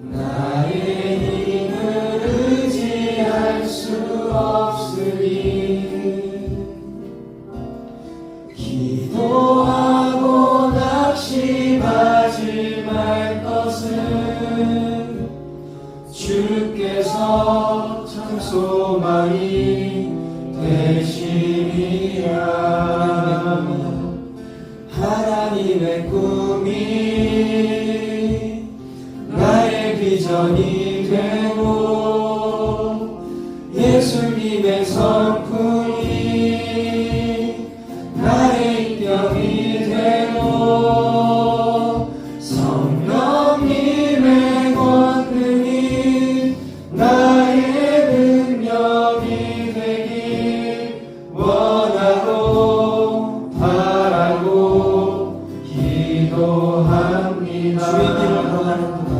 나의 힘을 의지할 수 없으니 기도하고 낙심하지 말 것은 주께서 참 소망이 하나님의 꿈이 나의 비전이 되고 예수님의 성품이 나의 인격이 되고 성령님의 권능이 나의 능력이 되길 원하고 바라고 기도합니다. 주의 길을 걸어가는 동안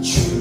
주의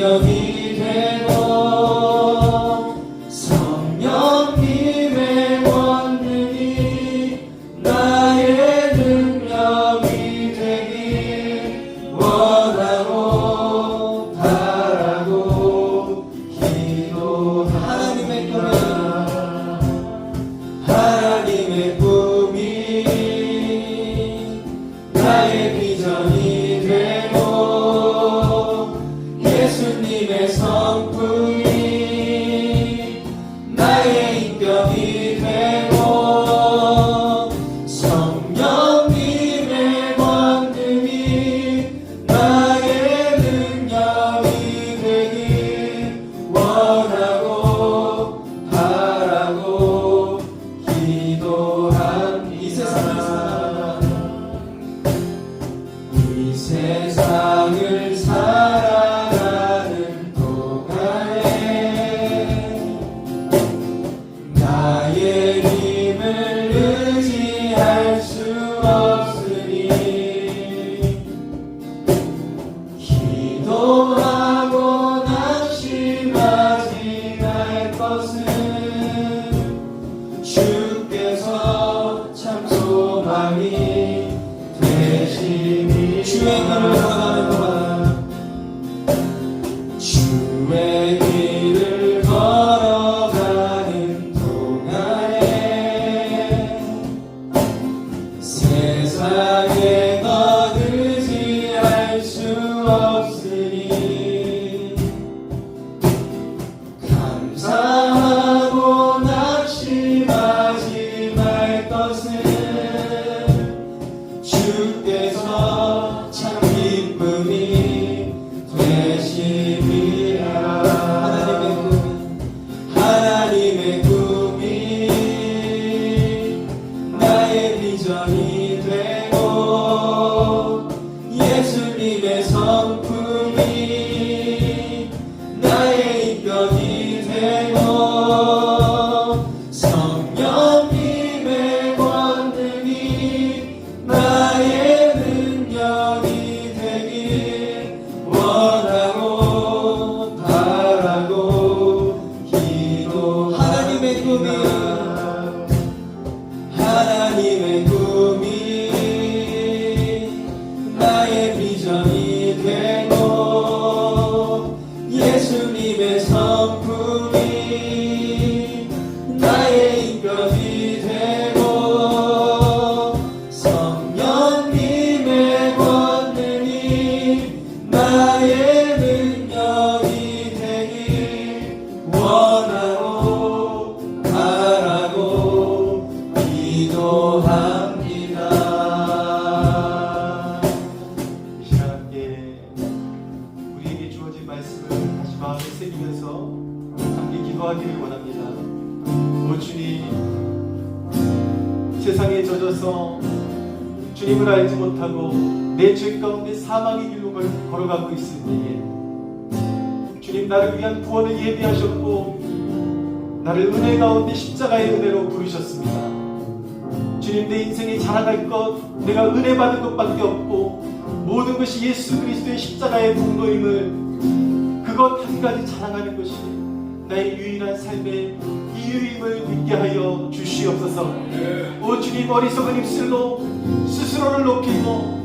인격이 되고 성령님의 권능이 나의 능력이 되길 원하고 바라고 기도합니다. 하나님의 꿈이 나의 비전이 되고 예수님의 성품이 나의 인격이 되고 성령님의 권능이 나의 능력이 되길 원하고 바라고 기도한 이 세상을 살아가는 동안에 나의 힘을 의지할 수 없으니 기도하고 낙심하지 말 것은 주께서 참 소망이 되시니 주의 길을 걸어가는 동안 주의 길을 걸어가는 동안에 세상에 더 의지할 수 없으니 감사하고 낙심하지 말 것은 주께서 참 기쁨이 되심이라. 하나님의 꿈이 나의 비전이 되고 예수님의 성품이 나의 인격이 되고 성령님의 권능이 나의 능력이 되길 원하고 바라고 기도. 하나님의 꿈이 나의 비전이 되고 예수님의 성품이 나의 인격이 되고 성령님의 권능이 나의 능력이 되길 원하고 바라고 기도합니다. 이 시간 함께 우리에게 주어진 말씀을 다시 마음에 새기면서 함께 기도하기를 원합니다. 오 주님, 세상에 젖어서 주님을 알지 못하고 내 죄 가운데 사망의 길로 걸어가고 있을 때에 주님, 나를 위한 구원을 예비하셨고 나를 은혜 가운데 십자가의 은혜로 부르셨습니다. 주님, 내 인생에 자랑할 것, 내가 은혜 받은 것밖에 없고 모든 것이 예수 그리스도의 십자가의 공로임을, 그것 한 가지 자랑하는 것이 나의 유일한 삶의 이유임을 믿게 하여 주시옵소서. 오 주님, 어리석은 입술로 스스로를 높이고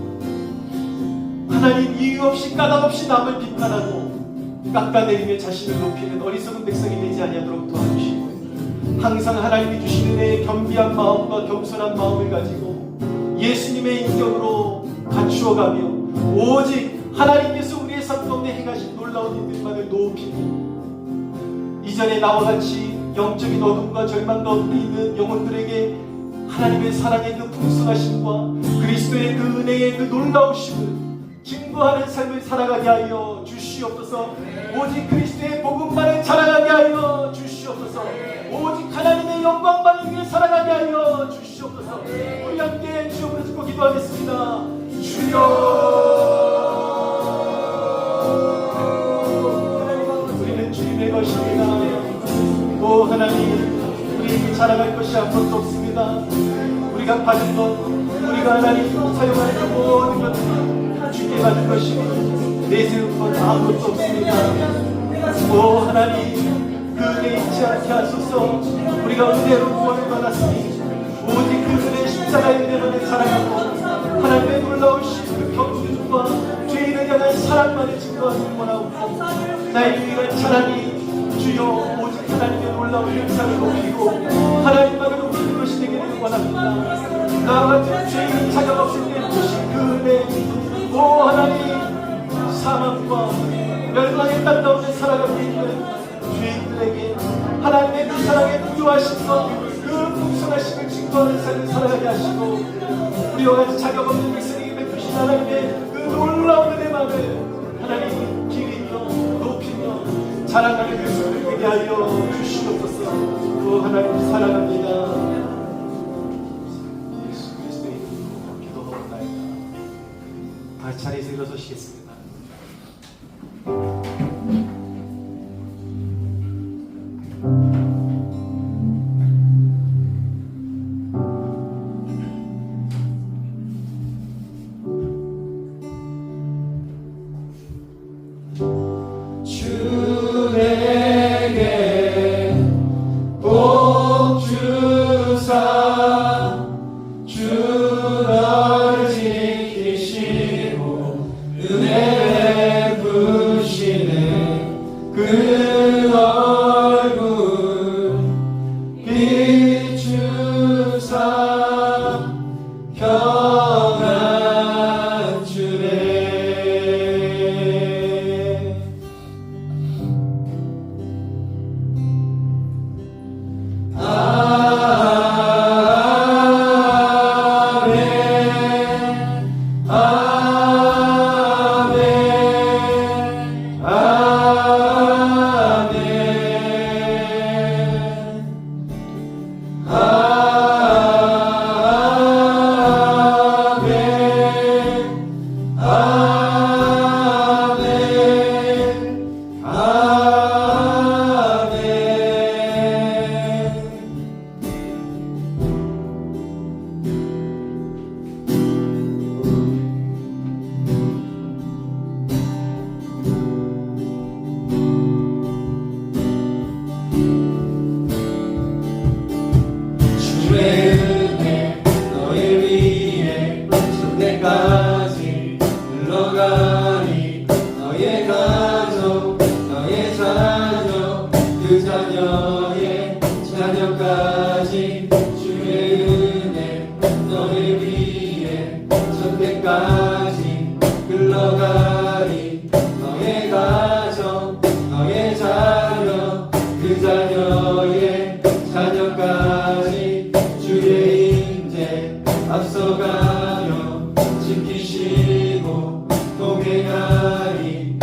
하나님 이유 없이 까닭 없이 남을 비판하고 깎아내리며 자신을 높이는 어리석은 백성이 되지 아니하도록 도와주시고, 항상 하나님이 주시는 내 겸비한 마음과 겸손한 마음을 가지고 예수님의 인격으로 갖추어가며 오직 하나님께서 우리의 삶 가운데 행하신 놀라운 일들만을 높이고, 이전에 나와 같이 영적인 어둠과 절망 가운데 있는 영혼들에게 하나님의 사랑의 그 풍성하심과 그리스도의 그 은혜의 그 놀라우심을 증거하는 삶을 살아가게 하여 주시옵소서. 오직 그리스도의 복음만을 자랑하게 하여 주시옵소서. 오직 하나님의 영광만을 위해 살아가게 하여 주시옵소서. 우리 함께 주여 부르짖고 기도하겠습니다. 주여, 우리는 주님의 것입니다. 오 하나님, 우리에게 자랑할 것이 아무것도 없습니다. 우리가 받은 것, 우리가 하나님 사용하는 모든 것은 주께 받은 것이고 내세울 것 아무것도 없습니다. 오 하나님, 그 은혜 잊지 않게 하소서. 우리가 은혜로 구원을 받았으니 오직 그 은혜 십자가의 은혜만을 사랑하고 하나님의 놀라우신 그 경륜과 죄인을 향한 사랑만을 증거하길 원하옵고, 나의 유일한 자랑이 주여 오직 하나님의 놀라운 영상을 높이고 하나님만을 높이는 것이 되기를 원합니다. 나와 같은 죄인 자격 없을 때 주신 그 은혜, 오 하나님, 사망과 멸망의 땅 가운데 살아가고 있는 죄인들에게 하나님의 그 사랑에 부유하신 것, 그 풍성하심을 증거하는 삶을 살아가게 하시고, 우리와 같이 자격 없는 백성에게 베푸신 하나님의 그 놀라운 은혜만을 하나님 기리며 높이며 자랑하는 그 손을 되게 하여 주시옵소서. 오 하나님 사랑합니다. 예수 그리스도의 이름으로 기도하옵나이다. 다시 자리에서 일어서시겠습니다. 주에게 복 주사 주 너를 지키시고 은혜 부시는 그 얼굴 비추사 평안 주네. 자녀까지 주의 은혜 너를 위해 천대까지 흘러가리. 너의 가정 너의 자녀 그 자녀의 자녀까지 주의 인재 앞서가며 지키시고 동행하리.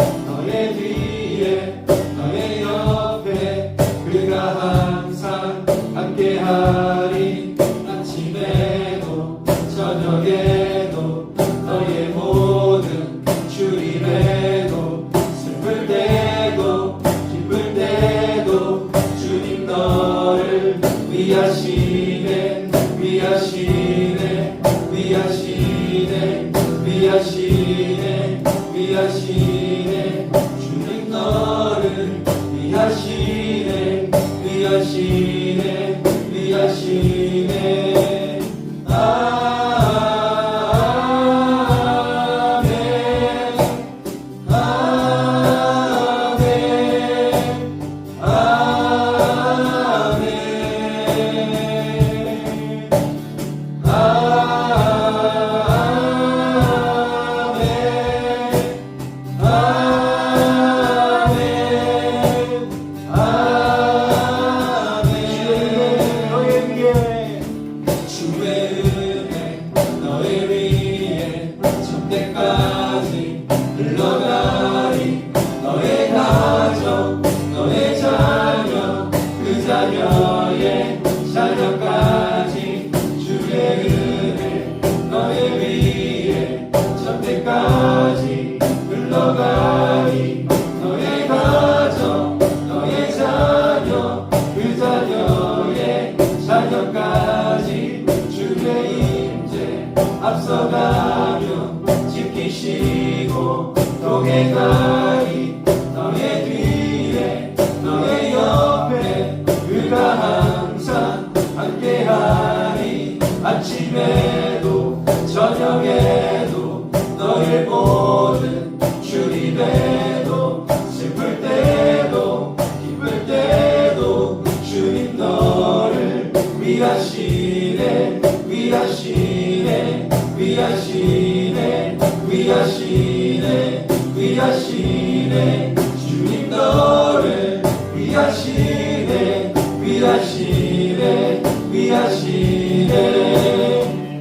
너의 다리 너의 뒤에 너의 옆에 그가 항상 함께하니 아침에도 저녁에도 너를 보는 주님에도 슬플 때도 기쁠 때도 주님 너를 위하시네 위하시네 위하시네 위하시네 위하시네 주님 너를 위하시네 위하시네 위하시네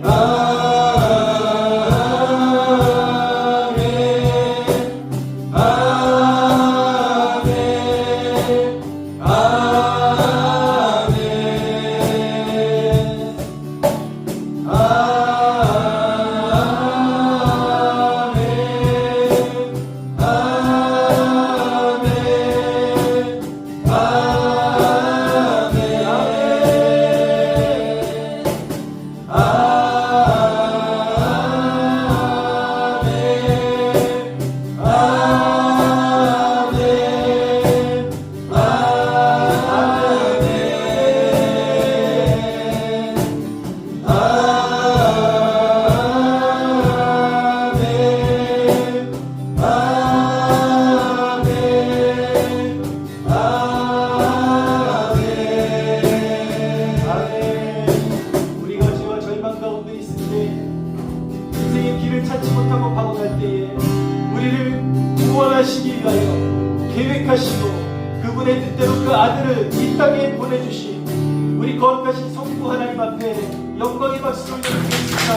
아멘 아멘 아멘 우리가 죄와 절망 가운데 있을 때 인생의 길을 찾지 못하고 방황할 때에 우리를 구원하시기 위하여 계획하시고 그분의 뜻대로 그 아들을 이 땅에 보내주신 우리 거룩하신 성부 하나님 앞에 영광의 박수를 올려드리겠습니다.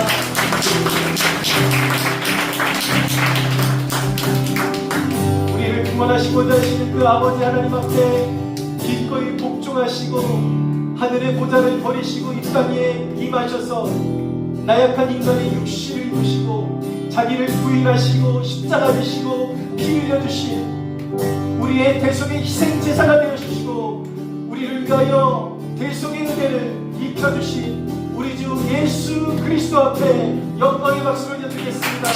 우리를 구원하시고자 하시는 그 아버지 하나님 앞에 기꺼이 복종하시고 하늘의 보좌를 버리시고 이 땅에 임하셔서 나약한 인간의 육신을 입으시고 자기를 부인하시고 십자가 지시고 피 흘려주신 우리의 대속의 희생제사가 되어주시고 우리를 위하여 대속의 은혜를 입혀주신 우리 주 예수 그리스도 앞에 영광의 박수를 드리겠습니다.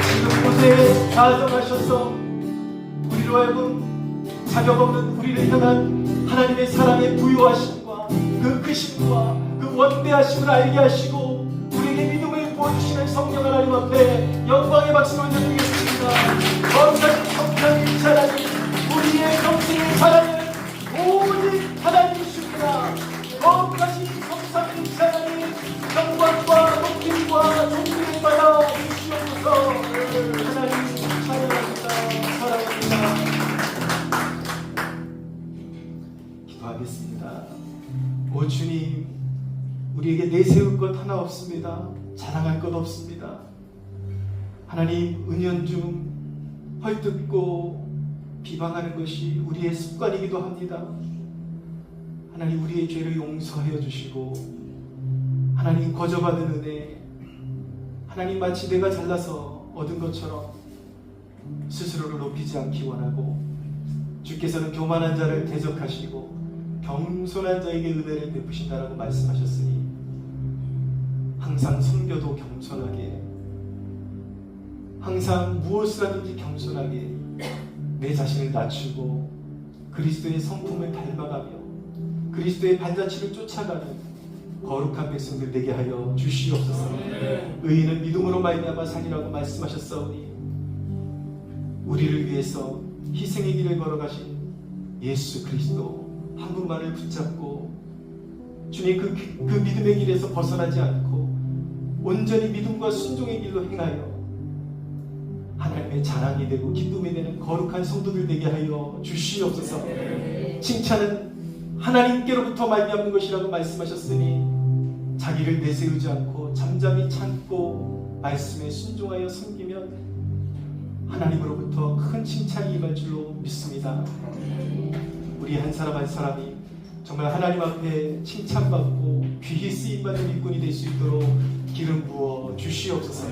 지금 곳에 가정하셔서 우리로 하여금 자격 없는 우리를 향한 하나님의 사랑의 부요하심과 그 크심과 그 원대하심을 알게 하시고 우리에게 믿음을 보여주시는 성령 하나님 앞에 영광의 박수를 드리겠습니다. 거룩하신 성령의 사랑이 우리의 정신의 사랑은 오직 하나님이십니다. 거룩하신 성령의 사랑이 영광과 높임과 존귀를 받아 주시옵소서. 하나님 찬양합니다. 사랑합니다. 기도하겠습니다. 오 주님, 우리에게 내세울 것 하나 없습니다. 자랑할 것 없습니다. 하나님, 은연중 헐뜯고 비방하는 것이 우리의 습관이기도 합니다. 하나님, 우리의 죄를 용서하여 주시고 하나님, 거저받은 은혜, 하나님, 마치 내가 잘나서 얻은 것처럼 스스로를 높이지 않기 원하고 주께서는 교만한 자를 대적하시고 겸손한 자에게 은혜를 베푸신다라고 말씀하셨으니 항상 섬겨도 겸손하게, 항상 무엇을 하든지 겸손하게 내 자신을 낮추고 그리스도의 성품을 닮아가며 그리스도의 반자취를 쫓아가는 거룩한 백성들 되게 하여 주시옵소서. 의인은 믿음으로 말미암아 살리라고 말씀하셨사오니 우리를 위해서 희생의 길을 걸어가신 예수 그리스도 한 분만을 붙잡고 주님 그 믿음의 길에서 벗어나지 않고 온전히 믿음과 순종의 길로 행하여 하나님의 자랑이 되고 기쁨이 되는 거룩한 성도들 되게 하여 주시옵소서. 칭찬은 하나님께로부터 말미암는 것이라고 말씀하셨으니 자기를 내세우지 않고 잠잠히 참고 말씀에 순종하여 섬기면 하나님으로부터 큰 칭찬이 임할 줄로 믿습니다. 우리 한 사람 한 사람이 정말 하나님 앞에 칭찬받고 귀히 쓰임받는 일꾼이 될 수 있도록 기름 부어 주시옵소서.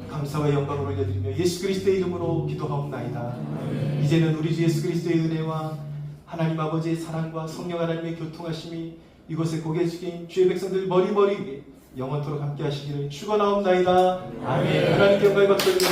감사와 영광을 올려드리며 예수 그리스도의 이름으로 기도하옵나이다. 이제는 우리 주 예수 그리스도의 은혜와 하나님 아버지의 사랑과 성령 하나님의 교통하심이 이곳에 고개 숙인 주의 백성들 머리 위에 영원토록 함께 하시기를 축원하옵나이다. 아멘. 하나님께 영광을 받들고